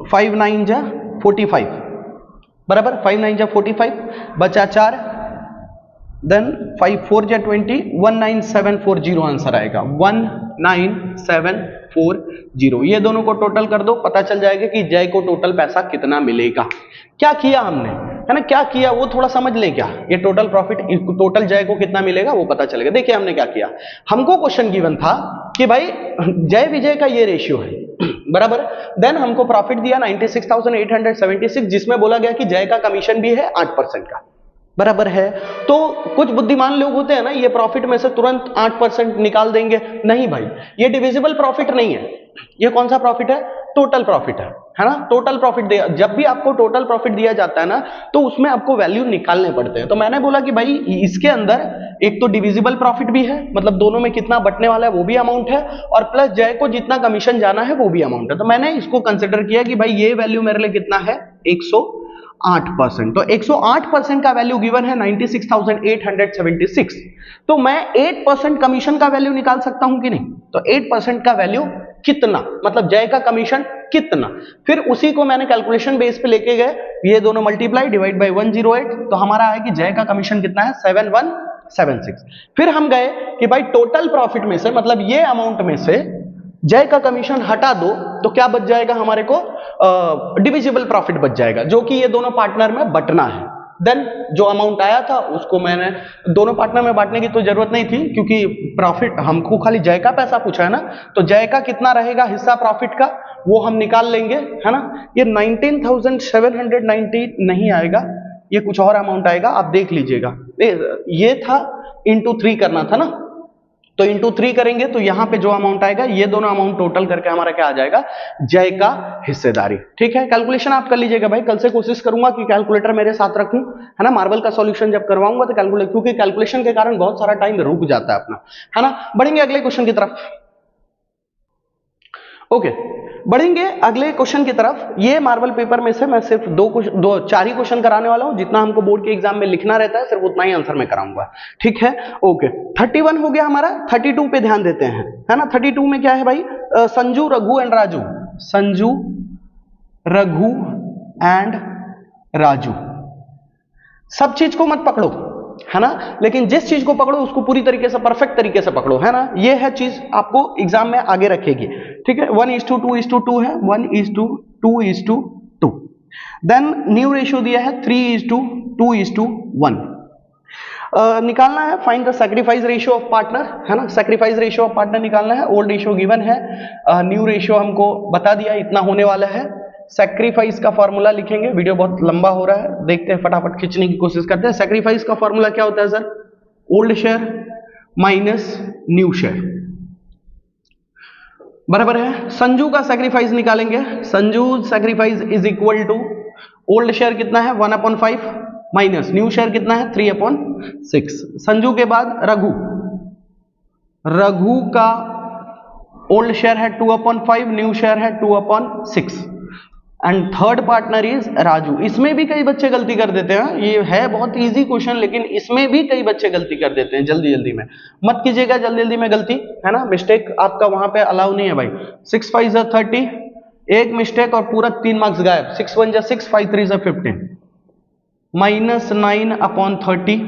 5 9 जा 45 बराबर, 5 9 जा 45 बचा 4, देन 5 4 जा 20, 19740 आंसर आएगा 19740। ये दोनों को टोटल कर दो, पता चल जाएगा कि जय को टोटल पैसा कितना मिलेगा। क्या किया हमने, है ना, क्या किया वो थोड़ा समझ लें। क्या ये टोटल प्रॉफिट, टोटल जय को कितना मिलेगा वो पता चलेगा। देखिए हमने क्या किया, हमको क्वेश्चन गिवन था कि भाई जय विजय का ये रेशियो है बराबर, देन हमको प्रॉफिट दिया 96,876 जिसमें बोला गया कि जय का कमीशन भी है 8% का बराबर है। तो कुछ बुद्धिमान लोग होते हैं ना, ये प्रॉफिट में से तुरंत 8% निकाल देंगे, नहीं भाई ये डिविजिबल प्रॉफिट नहीं है, ये कौन सा प्रॉफिट है, टोटल प्रॉफिट है ना। टोटल प्रॉफिट दिया, जब भी आपको टोटल प्रॉफिट दिया जाता है ना तो उसमें आपको वैल्यू निकालने पड़ते हैं। तो मैंने बोला कि भाई इसके अंदर एक तो डिविजिबल प्रॉफिट भी है, मतलब दोनों में कितना बटने वाला है वो भी अमाउंट है, और प्लस जय को जितना कमीशन जाना है वो भी अमाउंट है। तो मैंने इसको कंसिडर किया कि भाई ये वैल्यू मेरे लिए कितना है 108%। तो 108% का वैल्यू गिवन है 96,876, तो मैं 8% कमीशन का वैल्यू निकाल सकता हूं कि नहीं। तो 8% का वैल्यू कितना, मतलब जय का कमीशन कितना, फिर उसी को मैंने कैलकुलेशन बेस पे लेके गए, ये दोनों मल्टीप्लाई डिवाइड बाय 108, तो हमारा है कि जय का कमीशन कितना है 1.76। फिर हम गए कि भाई टोटल प्रॉफिट में से, मतलब ये अमाउंट में से जय का कमीशन हटा दो तो क्या बच जाएगा हमारे को, डिविजिबल प्रॉफिट बच जाएगा, जो कि ये दोनों पार्टनर में बंटना है। देन जो अमाउंट आया था उसको मैंने दोनों पार्टनर में बांटने की तो जरूरत नहीं थी, क्योंकि प्रॉफिट हमको खाली जय का पैसा पूछा है ना, तो जय का कितना रहेगा हिस्सा प्रॉफिट का वो हम निकाल लेंगे, है ना। ये 19,790 नहीं आएगा, ये कुछ और अमाउंट आएगा, आप देख लीजिएगा। ये था इंटू 3 करना था ना, तो इंटू 3 करेंगे तो यहां पे जो अमाउंट आएगा ये दोनों अमाउंट टोटल करके हमारा क्या आ जाएगा, जय का हिस्सेदारी। ठीक है, कैलकुलेशन आप कर लीजिएगा भाई, कल से कोशिश करूंगा कि कैलकुलेटर मेरे साथ रखूं, है ना। मार्बल का सॉल्यूशन जब करवाऊंगा तो कैलकुलेट, क्योंकि कैलकुलेशन के कारण बहुत सारा टाइम रुक जाता है अपना, है ना। बढ़ेंगे अगले क्वेश्चन की तरफ। ओके, बढ़ेंगे अगले क्वेश्चन की तरफ। ये मार्बल पेपर में से मैं सिर्फ 4 ही क्वेश्चन कराने वाला हूं, जितना हमको बोर्ड के एग्जाम में लिखना रहता है सिर्फ उतना ही आंसर मैं कराऊंगा। ठीक है, ओके। 31 हो गया हमारा, 32 पे ध्यान देते हैं, है ना। 32 में क्या है भाई, संजू, रघु एंड राजू। संजू, रघु एंड राजू। सब चीज को मत पकड़ो, है ना, लेकिन जिस चीज को पकड़ो उसको पूरी तरीके से, परफेक्ट तरीके से पकड़ो, है ना। ये है चीज आपको एग्जाम में आगे रखेगी। ठीक है, 1:2:2 है, 1:2:2। देन न्यू रेशियो दिया है 3:2:1। निकालना है, find the sacrifice ratio of partner, है ना। सैक्रिफाइस रेशियो ऑफ पार्टनर निकालना है। ओल्ड रेशियो गिवन है, न्यू रेशियो हमको बता दिया इतना होने वाला है। सैक्रिफाइस का फॉर्मूला लिखेंगे, वीडियो बहुत लंबा हो रहा है, देखते हैं फटाफट खींचने की कोशिश करते हैं। सैक्रिफाइस का फॉर्मूला क्या होता है sir, old share minus new share, बराबर है। संजू का सैक्रिफाइस निकालेंगे, Sanju sacrifice is equal to old share कितना है 1/5 माइनस न्यू शेयर कितना है 3/6। संजू के बाद रघु, रघु का ओल्ड शेयर है 2/5, न्यू शेयर है 2/6 and third partner is Raju. इसमें भी कई बच्चे गलती कर देते हैं, ये है बहुत इजी क्वेश्चन, लेकिन इसमें भी कई बच्चे गलती कर देते हैं जल्दी जल्दी में। मत कीजिएगा जल्दी जल्दी में गलती, है ना, मिस्टेक आपका वहां पे अलाउ नहीं है भाई। 6×5 = 30, एक मिस्टेक और पूरा 3 मार्क्स गायब। 6×1 = 6, 5×3 = 15, -9/30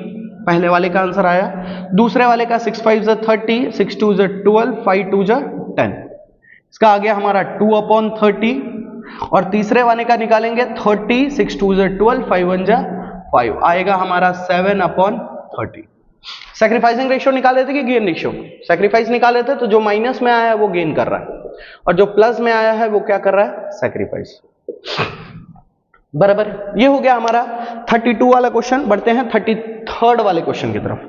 पहले वाले का आंसर आया। दूसरे वाले का 6×5 = 30, 6×2 = 12, 5×2 = 10, इसका आ गया हमारा 2/30। और तीसरे वाले का निकालेंगे 30, 6×2 = 12, 5×1 = 5, आएगा हमारा 7/30। सैक्रिफाइसिंग रेशियो निकाले थे कि गेन रेशियो, सैक्रिफाइस निकाले थे, तो जो माइनस में आया है वो गेन कर रहा है और जो प्लस में आया है वो क्या कर रहा है, सैक्रिफाइस, बराबर। ये हो गया हमारा 32 वाला क्वेश्चन। बढ़ते हैं 33rd वाले क्वेश्चन की तरफ।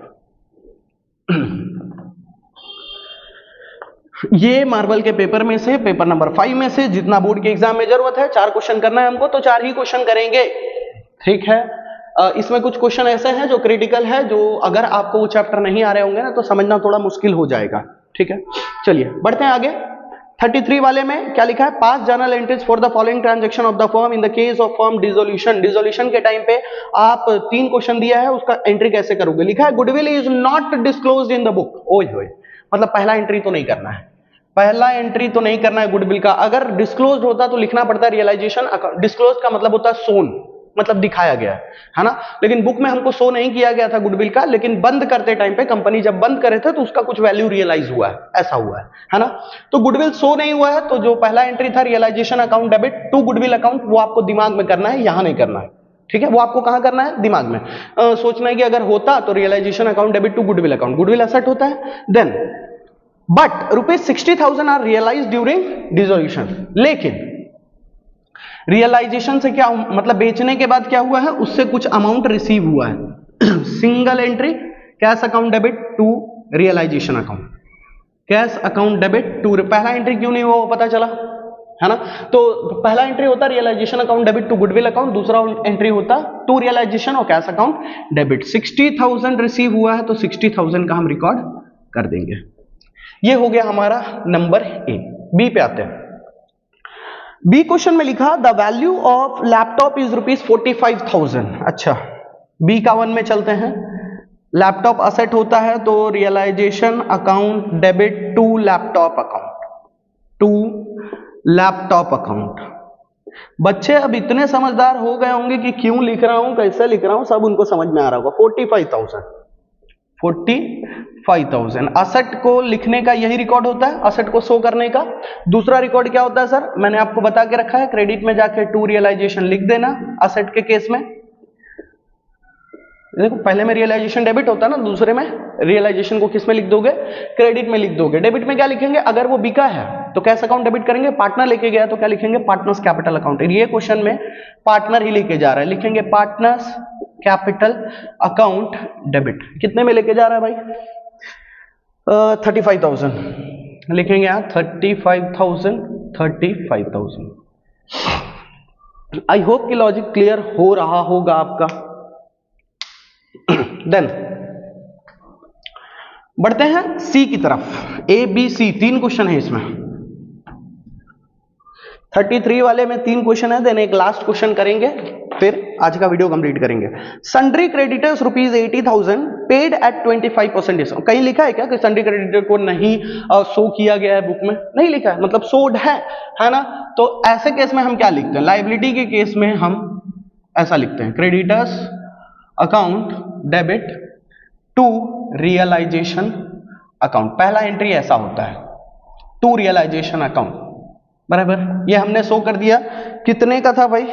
ये मार्बल के पेपर में से, पेपर नंबर 5 में से, जितना बोर्ड के एग्जाम में जरूरत है 4 क्वेश्चन करना है हमको, तो 4 ही क्वेश्चन करेंगे। ठीक है, इसमें कुछ क्वेश्चन ऐसे हैं जो क्रिटिकल है, जो अगर आपको वो चैप्टर नहीं आ रहे होंगे ना तो समझना थोड़ा मुश्किल हो जाएगा। ठीक है, चलिए बढ़ते हैं आगे। 33 वाले में क्या लिखा है, पास journal entries for the following transaction of the firm in the case of firm dissolution. Dissolution के टाइम पे आप 3 क्वेश्चन दिया है, उसका एंट्री कैसे करोगे। लिखा है goodwill is not disclosed in the book. ओए होए, मतलब पहला एंट्री तो नहीं करना है, पहला एंट्री तो नहीं करना है गुडविल का। अगर डिस्क्लोज होता तो लिखना पड़ता है रियलाइजेशन अकाउंट। डिस्क्लोज का मतलब होता है शोन, मतलब दिखाया गया है ना, लेकिन बुक में हमको शो नहीं किया गया था गुडविल का, लेकिन बंद करते टाइम पे कंपनी जब बंद करे थे तो उसका कुछ वैल्यू रियलाइज हुआ है, ऐसा हुआ है ना। तो गुडविल शो नहीं हुआ है, तो जो पहला एंट्री था realisation account debit to goodwill account, वो आपको दिमाग में करना है, यहां नहीं करना है। ठीक है, वो आपको कहां करना है, दिमाग में। सोचना है कि अगर होता तो realisation account debit to goodwill account, goodwill asset होता है। Then but ₹60,000 are realise during dissolution. लेकिन रियलाइजेशन से क्या मतलब, बेचने के बाद क्या हुआ है, उससे कुछ अमाउंट रिसीव हुआ है। Single entry cash account debit to realisation account, cash account debit to. पहला एंट्री क्यों नहीं हुआ वो पता चला, है ना। तो पहला एंट्री होता realisation account debit to goodwill account, दूसरा एंट्री होता टू रियलाइजेशन और कैश अकाउंट डेबिट। 60,000 रिसीव हुआ है तो 60,000 का हम रिकॉर्ड कर देंगे। ये हो गया हमारा नंबर ए। बी पे आते हैं। बी क्वेश्चन में लिखा the value of laptop is ₹45,000। अच्छा, बी का 1 में चलते हैं। लैपटॉप असेट होता है तो realisation account debit to laptop account, to laptop account. बच्चे अब इतने समझदार हो गए होंगे कि क्यों लिख रहा हूं, कैसे लिख रहा हूं, सब उनको समझ में आ रहा होगा। 45,000 45,000। असेट को लिखने का यही रिकॉर्ड होता है, असेट को शो करने का। दूसरा रिकॉर्ड क्या होता है सर, मैंने आपको बता के रखा है, क्रेडिट में जाके टू रियलाइजेशन लिख देना असेट के केस में। देखो पहले में रियलाइजेशन डेबिट होता है ना, दूसरे में रियलाइजेशन को किस में लिख दोगे, क्रेडिट में लिख दोगे। डेबिट में क्या लिखेंगे, अगर वो बिका है तो कैश अकाउंट डेबिट करेंगे, पार्टनर लेके गया तो क्या लिखेंगे, पार्टनर्स कैपिटल अकाउंट। ये क्वेश्चन में पार्टनर ही लेके जा रहा है, लिखेंगे पार्टनर्स कैपिटल अकाउंट डेबिट। कितने में लेके जा रहा है भाई, 35,000 लिखेंगे यहाँ, 35,000। आई होप कि लॉजिक क्लियर हो रहा होगा आपका। देन बढ़ते हैं सी की तरफ। ए बी सी 3 क्वेश्चन है इसमें, 33 वाले में 3 क्वेश्चन है, देन एक लास्ट क्वेश्चन करेंगे, फिर आज का वीडियो कंप्लीट करेंगे। Sundry creditors ₹80,000 paid at 25% discount. कहीं लिखा है क्या कि सन्ड्री क्रेडिटर को नहीं शो किया गया है बुक में, नहीं लिखा है, मतलब शोड है ना। तो ऐसे केस में हम क्या लिखते हैं, लायबिलिटी के केस में हम ऐसा लिखते हैं, creditors account debit to realisation account. पहला एंट्री ऐसा होता है, टू रियलाइजेशन अकाउंट, बराबर। ये हमने शो कर दिया, कितने का था भाई,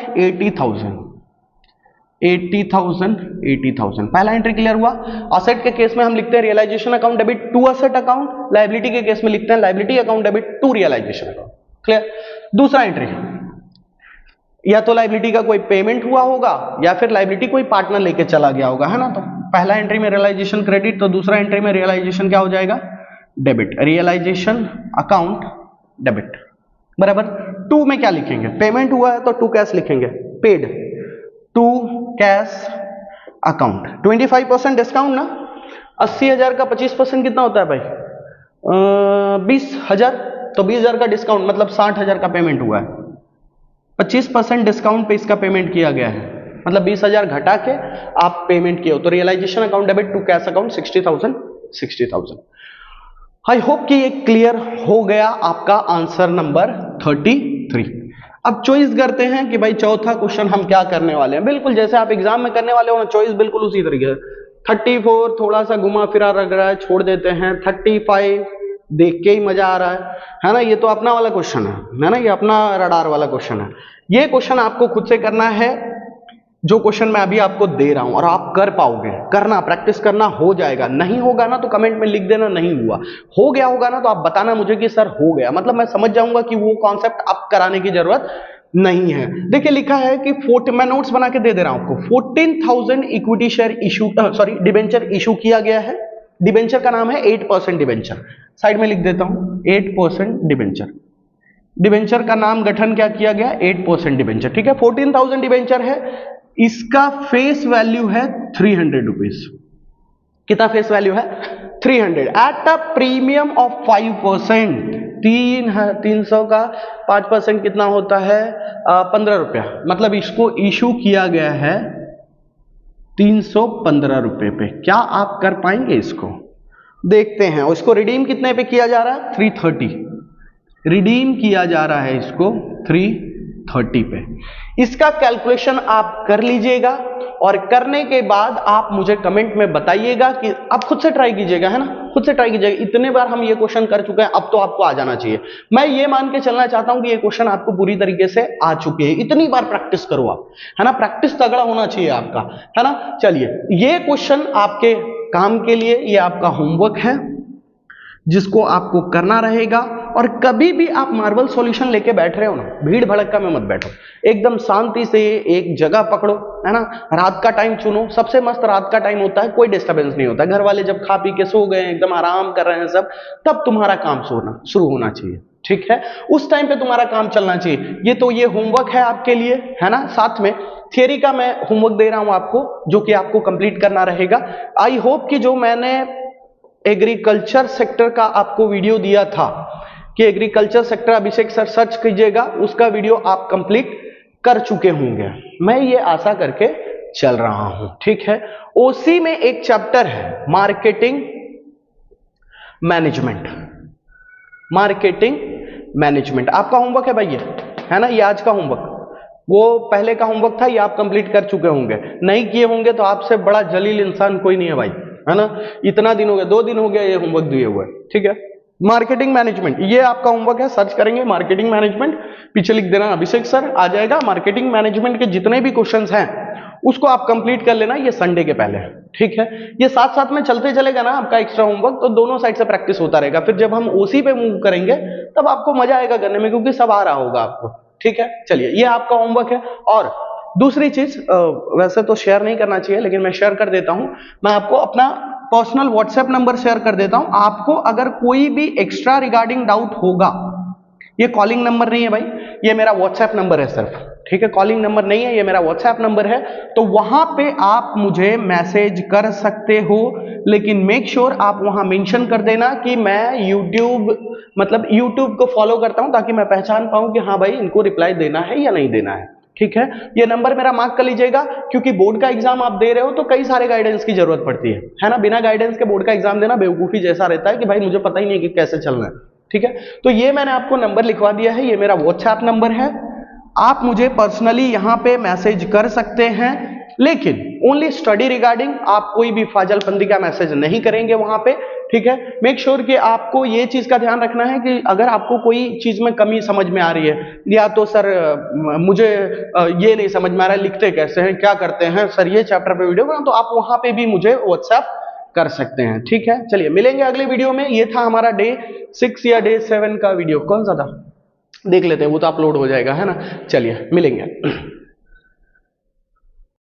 80,000 पहला एंट्री क्लियर हुआ। असेट के केस में हम लिखते हैं realisation account debit to asset account, liability के केस में लिखते हैं liability account debit to realisation account, clear. दूसरा एंट्री, या तो लायबिलिटी का कोई पेमेंट हुआ होगा या फिर लायबिलिटी कोई पार्टनर लेके चला गया होगा, है ना। तो पहला एंट्री में रियलाइजेशन क्रेडिट, तो दूसरा एंट्री में रियलाइजेशन क्या हो जाएगा, डेबिट, रियलाइजेशन अकाउंट डेबिट, बराबर। टू में क्या लिखेंगे, पेमेंट हुआ है तो टू कैश लिखेंगे, paid to cash account. 25% discount ना, 80,000 का 25% कितना होता है भाई, 20,000, तो 20,000 का डिस्काउंट मतलब 60,000 का पेमेंट हुआ है। 25% डिस्काउंट पे इसका पेमेंट किया गया है, मतलब 20,000 घटा के आप पेमेंट किए हो, तो realisation account debit to cash account 60,000। I hope कि ये क्लियर हो गया आपका आंसर नंबर 33। अब चॉइस करते हैं कि भाई चौथा क्वेश्चन हम क्या करने वाले हैं। बिल्कुल जैसे आप एग्जाम में करने वाले हो ना, चॉइस बिल्कुल उसी तरीके से। 34 थोड़ा सा घुमा फिरा लग रहा है, छोड़ देते हैं। 35 देख के ही मजा आ रहा है ना। ये तो अपना वाला क्वेश्चन है ना, ये अपना रडार वाला क्वेश्चन है। ये क्वेश्चन आपको खुद से करना है, जो क्वेश्चन मैं अभी आपको दे रहा हूं, और आप कर पाओगे, करना, प्रैक्टिस करना, हो जाएगा। नहीं होगा ना तो कमेंट में लिख देना नहीं हुआ, हो गया होगा ना तो आप बताना मुझे कि सर हो गया, मतलब मैं समझ जाऊंगा कि वो कॉन्सेप्ट आप कराने की जरूरत नहीं है। देखिए लिखा है कि मैं नोट्स बना के दे दे रहा हूं आपको, 14,000 equity share issue, sorry debenture issue किया गया है। डिबेंचर का नाम है 8% डिबेंचर, साइड में लिख देता हूं 8% डिबेंचर। डिबेंचर का नाम गठन क्या किया गया, 8% डिबेंचर, ठीक है। 14,000 डिबेंचर है, इसका फेस वैल्यू है 300 रुपीज। कितना फेस वैल्यू है, 300 एट अ प्रीमियम ऑफ 5%। 300 का 5% कितना होता है, 15 रुपया, मतलब इसको इशू किया गया है 315 रुपए पे। क्या आप कर पाएंगे इसको, देखते हैं। उसको रिडीम कितने पे किया जा रहा है, 330 रिडीम किया जा रहा है इसको 330 पे। इसका कैलकुलेशन आप कर लीजिएगा, और करने के बाद आप मुझे कमेंट में बताइएगा कि आप खुद से ट्राई कीजिएगा, है ना, खुद से ट्राई कीजिएगा। इतने बार हम ये क्वेश्चन कर चुके हैं, अब तो आपको आ जाना चाहिए। मैं ये मान के चलना चाहता हूं कि ये क्वेश्चन आपको पूरी तरीके से आ चुके हैं। इतनी बार प्रैक्टिस करो आप, है ना, प्रैक्टिस तगड़ा होना चाहिए आपका, है ना। चलिए, ये क्वेश्चन आपके काम के लिए, ये आपका होमवर्क है जिसको आपको करना रहेगा। और कभी भी आप मार्वल सॉल्यूशन लेके बैठ रहे हो ना, भीड़ भड़का में मत बैठो, एकदम शांति से एक जगह पकड़ो, है ना। रात का टाइम चुनो, सबसे मस्त रात का टाइम होता है, कोई डिस्टर्बेंस नहीं होता, घर वाले जब खा पी के सो गए, एकदम आराम कर रहे हैं सब, तब तुम्हारा काम शुरू होना चाहिए, ठीक है। उस टाइम पे तुम्हारा काम चलना चाहिए। ये होमवर्क है आपके लिए, है ना। साथ में थियरी का मैं होमवर्क दे रहा हूं आपको, जो कि आपको कंप्लीट करना रहेगा। आई होप कि जो मैंने एग्रीकल्चर सेक्टर का आपको वीडियो दिया था कि एग्रीकल्चर सेक्टर अभिषेक सर सर्च कीजिएगा, उसका वीडियो आप कंप्लीट कर चुके होंगे, मैं ये आशा करके चल रहा हूं, ठीक है। ओसी में एक चैप्टर है मार्केटिंग मैनेजमेंट। मार्केटिंग मैनेजमेंट आपका होमवर्क है भाई, ये है ना, ये आज का होमवर्क। वो पहले का होमवर्क था, ये आप कंप्लीट कर चुके होंगे। नहीं किए होंगे तो आपसे बड़ा जलील इंसान कोई नहीं है भाई, है ना, इतना दिन हो गया, 2 दिन हो गया ये होमवर्क दिए हुए, ठीक है। मार्केटिंग मैनेजमेंट, ये आपका होमवर्क है, सर्च करेंगे मार्केटिंग मैनेजमेंट, पीछे लिख देना अभिषेक सर, आ जाएगा। मार्केटिंग मैनेजमेंट के जितने भी क्वेश्चंस हैं उसको आप कंप्लीट कर लेना ये संडे के पहले, ठीक है। ये साथ साथ में चलते चलेगा ना आपका एक्स्ट्रा होमवर्क, तो दोनों साइड से प्रैक्टिस होता रहेगा। फिर जब हम ओसी पे मूव करेंगे तब आपको मजा आएगा करने में, क्योंकि सब आ रहा होगा आपको, ठीक है। चलिए, ये आपका होमवर्क है। और दूसरी चीज, वैसे तो शेयर नहीं करना चाहिए लेकिन मैं शेयर कर देता हूं, मैं आपको अपना पर्सनल व्हाट्सएप नंबर शेयर कर देता हूं। आपको अगर कोई भी एक्स्ट्रा रिगार्डिंग डाउट होगा, ये कॉलिंग नंबर नहीं है भाई, ये मेरा व्हाट्सएप नंबर है सिर्फ, ठीक है। कॉलिंग नंबर नहीं है, ये मेरा व्हाट्सएप नंबर है, तो वहां पे आप मुझे मैसेज कर सकते हो, लेकिन मेक श्योर आप वहां मेंशन कर देना कि मैं यूट्यूब को फॉलो करता हूं, ताकि मैं पहचान पाऊं कि हाँ भाई इनको रिप्लाई देना है या नहीं देना है, ठीक है। ये नंबर मेरा मार्क कर लीजिएगा, क्योंकि बोर्ड का एग्जाम आप दे रहे हो तो कई सारे गाइडेंस की जरूरत पड़ती है ना। बिना गाइडेंस के बोर्ड का एग्जाम देना बेवकूफी जैसा रहता है कि भाई मुझे पता ही नहीं कि कैसे चलना है, ठीक है। तो ये मैंने आपको नंबर लिखवा दिया है, ये मेरा व्हाट्सएप नंबर है, आप मुझे पर्सनली यहां पे मैसेज कर सकते हैं, लेकिन ओनली स्टडी रिगार्डिंग, आप कोई भी फाजलपंदी का मैसेज नहीं करेंगे वहां पे, ठीक है। मेक श्योर कि आपको ये चीज का ध्यान रखना है कि अगर आपको कोई चीज में कमी समझ में आ रही है, या तो सर मुझे ये नहीं समझ में आ रहा है लिखते कैसे हैं, क्या करते हैं सर, ये चैप्टर पे वीडियो बना, तो आप वहां पे भी मुझे व्हाट्सएप कर सकते हैं, ठीक है। चलिए, मिलेंगे अगले वीडियो में। ये था हमारा डे 6 या डे 7 का वीडियो, कौन सा था देख लेते हैं, वो तो अपलोड हो जाएगा, है ना। चलिए, मिलेंगे।